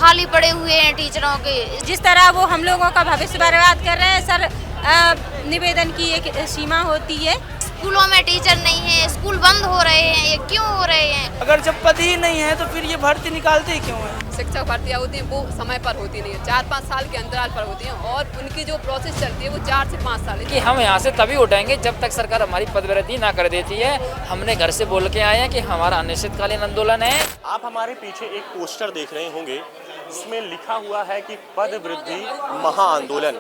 खाली पड़े हुए हैं टीचरों के। जिस तरह वो हम लोगों का भविष्य बर्बाद कर रहे हैं सर, निवेदन की एक सीमा होती है। स्कूलों में टीचर नहीं है, स्कूल बंद हो रहे हैं, ये क्यों हो रहे हैं? अगर जब पद ही नहीं है तो फिर ये भर्ती निकालते ही क्यों है? शिक्षक भर्तियाँ होती हैं वो समय पर होती नहीं है, 4-5 साल के अंतराल पर होती हैं और उनकी जो प्रोसेस चलती है वो 4 से 5 साल कि हम यहाँ से तभी उठाएंगे जब तक सरकार हमारी पदवृद्धि ना कर देती है। हमने घर से बोल के आए हैं कि हमारा अनिश्चितकालीन आंदोलन है। आप हमारे पीछे एक पोस्टर देख रहे होंगे जिसमें लिखा हुआ है कि पद वृद्धि महाआंदोलन।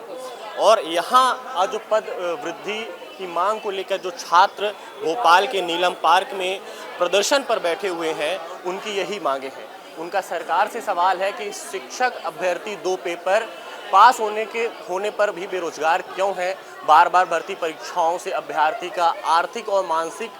और यहाँ जो पद वृद्धि की मांग को लेकर जो छात्र भोपाल के नीलम पार्क में प्रदर्शन पर बैठे हुए हैं उनकी यही मांगे हैं। उनका सरकार से सवाल है कि शिक्षक अभ्यर्थी 2 पेपर पास होने पर भी बेरोजगार क्यों है? बार बार भर्ती परीक्षाओं से अभ्यर्थी का आर्थिक और मानसिक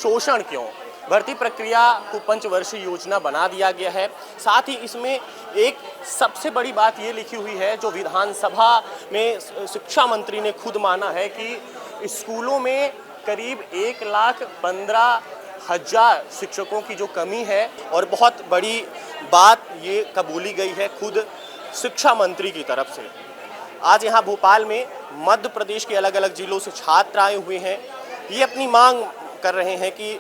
शोषण क्यों? भर्ती प्रक्रिया को पंचवर्षीय योजना बना दिया गया है। साथ ही इसमें एक सबसे बड़ी बात ये लिखी हुई है जो विधानसभा में शिक्षा मंत्री ने खुद माना है कि स्कूलों में करीब 1,15,000 शिक्षकों की जो कमी है। और बहुत बड़ी बात ये कबूली गई है खुद शिक्षा मंत्री की तरफ से। आज यहाँ भोपाल में मध्य प्रदेश के अलग अलग जिलों से छात्र आए हुए हैं। ये अपनी मांग कर रहे हैं कि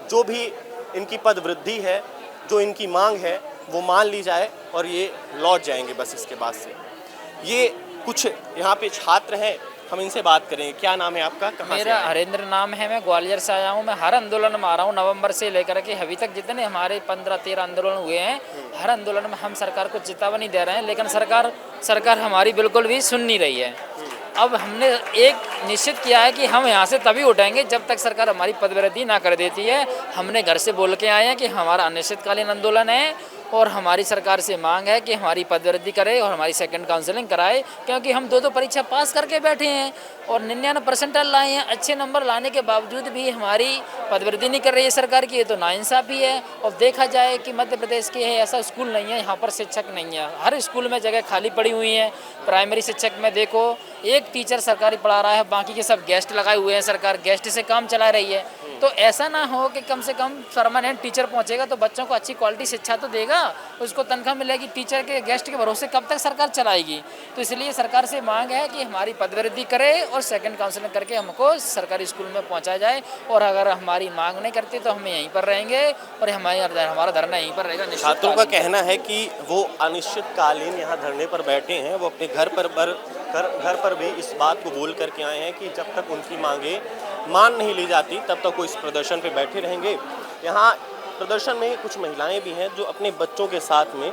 जो भी इनकी पद वृद्धि है, जो इनकी मांग है वो मान ली जाए और ये लौट जाएंगे बस इसके बाद से। ये कुछ यहाँ पे छात्र हैं, हम इनसे बात करेंगे। क्या नाम है आपका? कहाँ मेरा हरेंद्र नाम है, मैं ग्वालियर से आया हूँ। मैं हर आंदोलन में आ रहा हूँ, नवंबर से लेकर के अभी तक जितने हमारे 15-13 आंदोलन हुए हैं, हर आंदोलन में हम सरकार को चेतावनी दे रहे हैं, लेकिन सरकार हमारी बिल्कुल भी सुन नहीं रही है। अब हमने एक निश्चित किया है कि हम यहाँ से तभी उठाएंगे जब तक सरकार हमारी पदवृद्धि ना कर देती है। हमने घर से बोल के आए हैं कि हमारा अनिश्चितकालीन आंदोलन है और हमारी सरकार से मांग है कि हमारी पदवृद्धि करे और हमारी सेकंड काउंसलिंग कराए, क्योंकि हम 2 परीक्षा पास करके बैठे हैं और 99% लाए हैं। अच्छे नंबर लाने के बावजूद भी हमारी पदवृद्धि नहीं कर रही है सरकार की। ये तो नाइंसाफ़ी है। और देखा जाए कि मध्य प्रदेश के है ऐसा स्कूल नहीं है यहाँ पर शिक्षक नहीं है, हर स्कूल में जगह खाली पड़ी हुई है। प्राइमरी शिक्षक में देखो एक टीचर सरकारी पढ़ा रहा है, बाकी के सब गेस्ट लगाए हुए हैं, सरकार गेस्ट से काम चला रही है। तो ऐसा ना हो कि कम से कम परमानेंट टीचर पहुंचेगा तो बच्चों को अच्छी क्वालिटी शिक्षा तो देगा, उसको तनख्वाह मिलेगी। टीचर के गेस्ट के भरोसे कब तक सरकार चलाएगी? तो इसलिए सरकार से मांग है कि हमारी पदवृद्धि करे और सेकंड काउंसलिंग करके हमको सरकारी स्कूल में पहुंचाया जाए। और अगर हमारी मांग नहीं करती तो हम यहीं पर रहेंगे और हमारा धरना यहीं पर रहेगा। छात्रों का कहना है कि वो अनिश्चितकालीन यहाँ धरने पर बैठे हैं। वो अपने घर पर भी इस बात को बोल करके आए हैं कि जब तक उनकी मांगे मान नहीं ली जाती तब तक वो इस प्रदर्शन पे बैठे रहेंगे। यहाँ प्रदर्शन में कुछ महिलाएं भी हैं जो अपने बच्चों के साथ में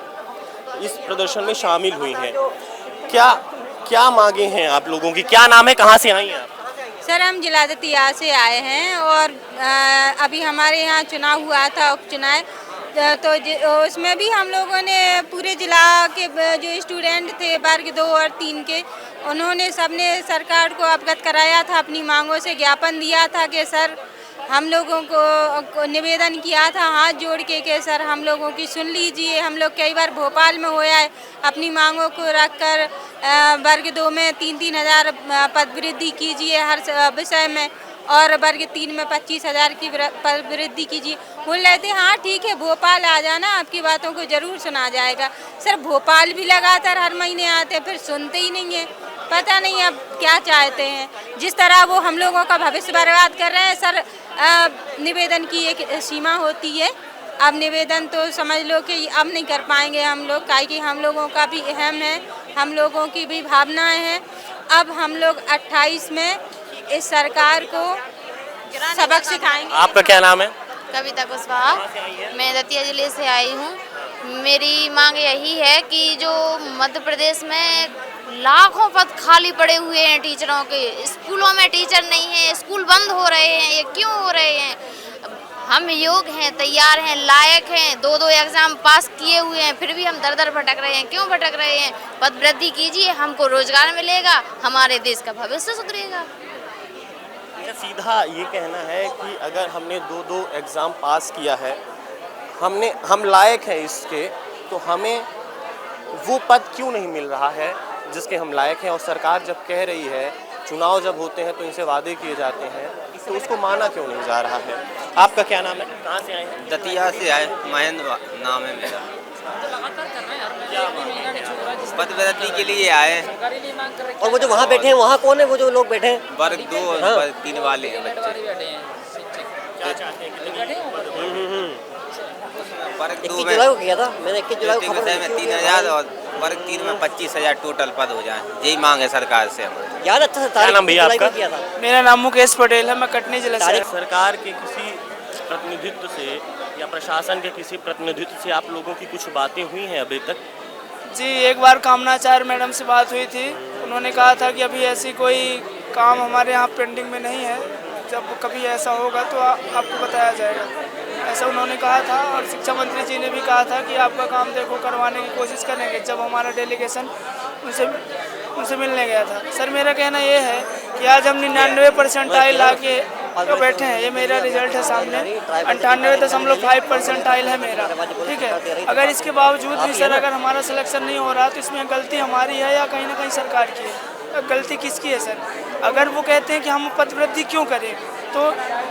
इस प्रदर्शन में शामिल हुई हैं। क्या मांगे हैं आप लोगों की? क्या नाम है? कहाँ से आई हैं आप? सर हम जिला दतिया से आए हैं और अभी हमारे यहाँ चुनाव हुआ था, उपचुनाव, तो उसमें भी हम लोगों ने पूरे जिला के जो स्टूडेंट थे वर्ग 2 और 3 के, उन्होंने सबने सरकार को अवगत कराया था, अपनी मांगों से ज्ञापन दिया था कि सर हम लोगों को निवेदन किया था हाथ जोड़ के कि सर हम लोगों की सुन लीजिए। हम लोग कई बार भोपाल में होया है, अपनी मांगों को रखकर वर्ग 2 में 3-3 हज़ार पद वृद्धि कीजिए हर विषय में और वर्ग 3 में 25,000 की पद वृद्धि कीजिए। बोल रहे थे हाँ ठीक है भोपाल आ जाना, आपकी बातों को ज़रूर सुना जाएगा। सर भोपाल भी लगातार हर महीने आते फिर सुनते ही नहीं है, पता नहीं अब क्या चाहते हैं। जिस तरह वो हम लोगों का भविष्य बर्बाद कर रहे हैं सर, निवेदन की एक सीमा होती है। अब निवेदन तो समझ लो कि अब नहीं कर पाएंगे हम लोग, कि हम लोगों का भी अहम है, हम लोगों की भी भावनाएं हैं। अब हम लोग 28 में इस सरकार को सबक सिखाएंगे। आपका क्या नाम है? कविता कुशवाहा, मैं दतिया जिले से आई हूँ। मेरी मांग यही है कि जो मध्य प्रदेश में लाखों पद खाली पड़े हुए हैं टीचरों के, स्कूलों में टीचर नहीं है, स्कूल बंद हो रहे हैं, ये क्यों हो रहे हैं? हम योग्य हैं, तैयार हैं, लायक हैं, 2 एग्जाम पास किए हुए हैं, फिर भी हम दर भटक रहे हैं। क्यों भटक रहे हैं? पद वृद्धि कीजिए, हमको रोजगार मिलेगा, हमारे देश का भविष्य सुधरेगा। सीधा ये कहना है कि अगर हमने 2 एग्ज़ाम पास किया है, हम लायक हैं इसके, तो हमें वो पद क्यों नहीं मिल रहा है जिसके हम लायक हैं? और सरकार जब कह रही है, चुनाव जब होते हैं तो इनसे वादे किए जाते हैं, तो उसको माना क्यों नहीं जा रहा है? आपका क्या नाम है? कहाँ से आए हैं? दतिया से आए, महेंद्र नाम है मेरा। पद वृद्धि के लिए आए हैं। सरकारी नहीं मांग कर रखी और वो जो वहाँ बैठे हैं वहाँ कौन है, वो जो लोग बैठे हैं? वर्ग 2 और हाँ। वर्ग 3 वाले हैं बच्चे। बैठे हैं शिक्षक क्या चाहते हैं कितने बैठे हैं वर्ग 2 21 में जुलाई को किया था मैंने, 21 जुलाई को विषय में 3000 और वर्ग 3 में 25,000 टोटल पद हो जाए, यही मांग है सरकार से हमारी। याद अच्छा क्या नाम भैया आपका? किया था। मेरा नाम मुकेश पटेल है, मैं कटनी जिले से तारीख- सरकार के किसी प्रतिनिधित्व से या प्रशासन के किसी प्रतिनिधित्व से आप लोगों की कुछ बातें हुई हैं अभी तक? जी। एक बार कामनाचार मैडम से बात हुई थी, उन्होंने कहा था कि अभी ऐसी कोई काम हमारे यहाँ पेंडिंग में नहीं है, जब कभी ऐसा होगा तो आपको बताया जाएगा, ऐसा उन्होंने कहा था। और शिक्षा मंत्री जी ने भी कहा था कि आपका काम देखो करवाने की कोशिश करेंगे, जब हमारा डेलीगेशन उनसे मिलने गया था। सर मेरा कहना ये है कि आज हम 99 परसेंटाइल ला के तो बैठे हैं, ये मेरा रिजल्ट है सामने, 98.5 परसेंटाइल है मेरा, ठीक है। अगर इसके बावजूद भी सर अगर हमारा सिलेक्शन नहीं हो रहा तो इसमें गलती हमारी है या कहीं ना कहीं सरकार की है। गलती किसकी है सर? अगर वो कहते हैं कि हम पद वृद्धि क्यों करें, तो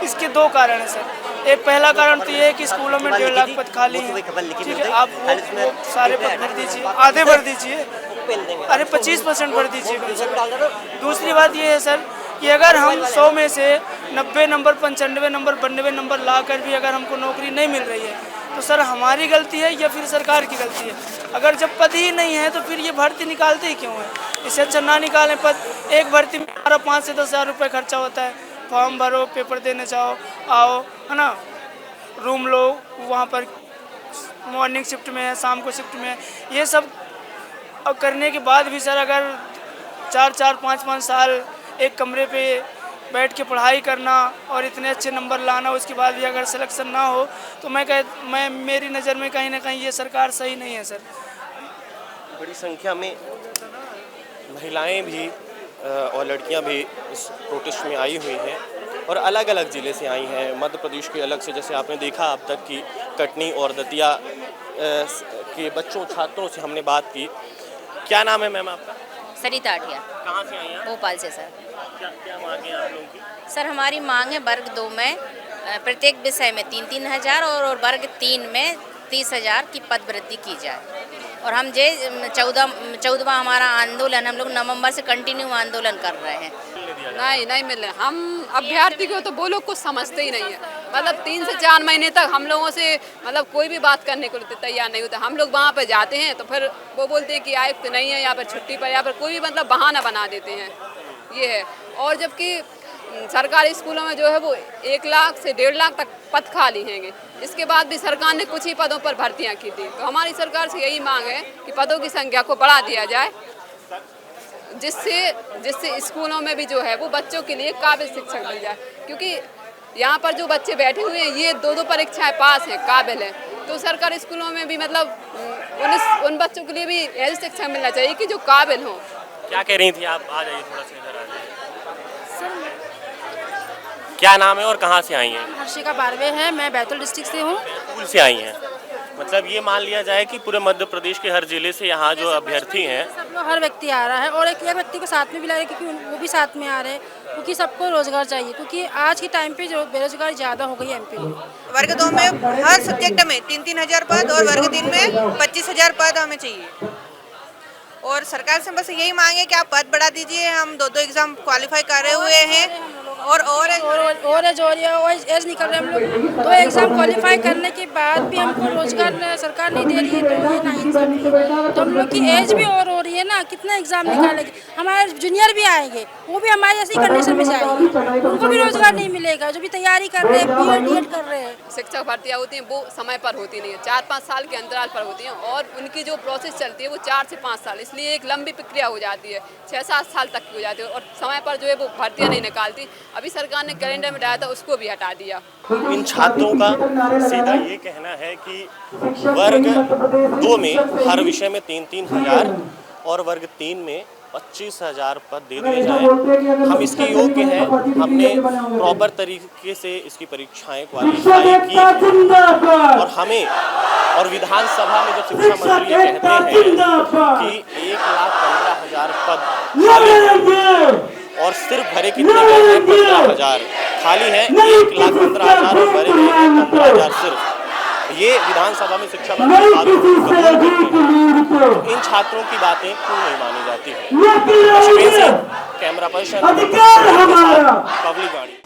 इसके दो कारण हैं सर। एक पहला कारण तो ये है कि स्कूलों में 1.5 लाख पद खाली हैं, ठीक है। आप वो सारे पद भर दीजिए, आधे भर दीजिए, अरे 25% भर दीजिए कम से कम। दूसरी बात ये है सर कि अगर हम 100 में से 90 नंबर, 95 नंबर, 92 नंबर ला कर भी अगर हमको नौकरी नहीं मिल रही है तो सर हमारी गलती है या फिर सरकार की गलती है? अगर जब पद ही नहीं है तो फिर ये भर्ती निकालते ही क्यों है? इससे अच्छा ना निकालें पद। एक भर्ती में हमारा 5 से 10 हज़ार रुपये खर्चा होता है, फॉर्म भरो, पेपर देने जाओ, आओ, है ना, रूम लो, वहाँ पर मॉर्निंग शिफ्ट में है, शाम को शिफ्ट में है, ये सब अब करने के बाद भी सर अगर 4-4, 5-5 साल एक कमरे पे बैठ के पढ़ाई करना और इतने अच्छे नंबर लाना, उसके बाद भी अगर सिलेक्शन ना हो तो मैं मेरी नज़र में कहीं ना कहीं ये सरकार सही नहीं है सर। बड़ी संख्या में महिलाएं भी और लड़कियां भी इस प्रोटेस्ट में आई हुई हैं और अलग अलग ज़िले से आई हैं, मध्य प्रदेश के अलग से। जैसे आपने देखा अब तक कि कटनी और दतिया के बच्चों छात्रों से हमने बात की। क्या नाम है मैम आपका? सरिता आठिया, कहाँ से आई हैं आप? भोपाल से सर। क्या मांग है आप लोगों की? सर हमारी मांग है वर्ग 2 में प्रत्येक विषय में 3-3 हज़ार और वर्ग 3 में 30,000 की पद वृद्धि की जाए। और हम 14वां हमारा आंदोलन, हम लोग नवंबर से कंटिन्यू आंदोलन कर रहे हैं। नहीं मिल रहे। हम अभ्यर्थी को तो वो लोग कुछ समझते ही नहीं है। मतलब 3 से 4 महीने तक हम लोगों से मतलब कोई भी बात करने को तैयार नहीं होता। हम लोग वहाँ पर जाते हैं तो फिर वो बोलते हैं कि आयुक्त नहीं है, या फिर छुट्टी पर, या फिर कोई भी मतलब बहाना बना देते हैं, ये है। और जबकि सरकारी स्कूलों में जो है वो 1 लाख से 1.5 लाख तक पद खाली हैं। इसके बाद भी सरकार ने कुछ ही पदों पर भर्तियां की थी। तो हमारी सरकार से यही मांग है कि पदों की संख्या को बढ़ा दिया जाए, जिससे स्कूलों में भी जो है वो बच्चों के लिए काबिल शिक्षक मिल जाए। क्योंकि यहाँ पर जो बच्चे बैठे हुए हैं ये 2-2 परीक्षाएं पास हैं, काबिल हैं। तो सरकारी स्कूलों में भी मतलब उन बच्चों के लिए भी ऐसे शिक्षक मिलना चाहिए कि जो काबिल हों। क्या कह रही थी आप? आ जाइए, थोड़ा सा इधर आ जाइए। क्या नाम है और कहाँ से आई हैं? हर्षिका बारवे है, मैं बैतूल डिस्ट्रिक्ट से हूँ। स्कूल से आई हैं, मतलब ये मान लिया जाए कि पूरे मध्य प्रदेश के हर जिले से यहाँ जो अभ्यर्थी हैं सब लोग, हर व्यक्ति आ रहा है और एक व्यक्ति को साथ में भी ला रहे हैं क्योंकि वो भी साथ में आ रहे हैं, क्योंकि सबको रोजगार चाहिए। क्योंकि आज के टाइम पे जो बेरोजगारी ज़्यादा हो गई है एमपी में। वर्ग 2 में हर सब्जेक्ट में 3-3 हज़ार पद और वर्ग 3 में 25,000 पद हमें चाहिए। और सरकार से बस यही मांगे कि आप पद बढ़ा दीजिए। हम 2 एग्ज़ाम क्वालिफाई करे हुए हैं और एज निकल रहे हैं हम लोग। 2 एग्ज़ाम क्वालिफाई करने के बाद भी हमको रोजगार सरकार नहीं दे रही है, तो ये नाइंसाफी है। तो हम लोग की एज भी और हो रही है ना, कितना एग्ज़ाम निकालेंगे। हमारे जूनियर भी आएंगे, वो भी हमारी ऐसी कंडीशन में जाएंगे, उनको भी रोजगार नहीं मिलेगा। जो भी तैयारी कर रहे हैं, BEd कर रहे हैं। शिक्षक भर्तियाँ होती हैं वो समय पर होती नहीं है, 4-5 साल के अंतराल पर होती हैं और उनकी जो प्रोसेस चलती है वो 4 से 5 साल, इसलिए एक लंबी प्रक्रिया हो जाती है, 6-7 साल तक की हो जाती है और समय पर जो है वो भर्तियाँ नहीं निकालती। अभी सरकार ने कैलेंडर में डाला था, उसको भी हटा दिया। इन छात्रों का सीधा ये कहना है कि वर्ग 2 में हर विषय में 3-3 हज़ार और वर्ग 3 में 25,000 पद दे दिए जाए। हम इसके योग्य हैं, हमने प्रॉपर तरीके से इसकी परीक्षाएं क्वालिफाई की और हमें और विधानसभा में जब शिक्षा मंत्री ये कहते हैं कि 1,15,000 पद खाली हैं और सिर्फ भरे कितने गए हैं 15,000 खाली हैं, 1,15,000 और भरे गए हैं 15,000 सिर्फ। ये विधानसभा में शिक्षा मंत्री कबूल करते हैं। इन छात्रों की बातें क्यों नहीं मानी जाती है। कैमरा पर्सन पब्लिक गाड़ी।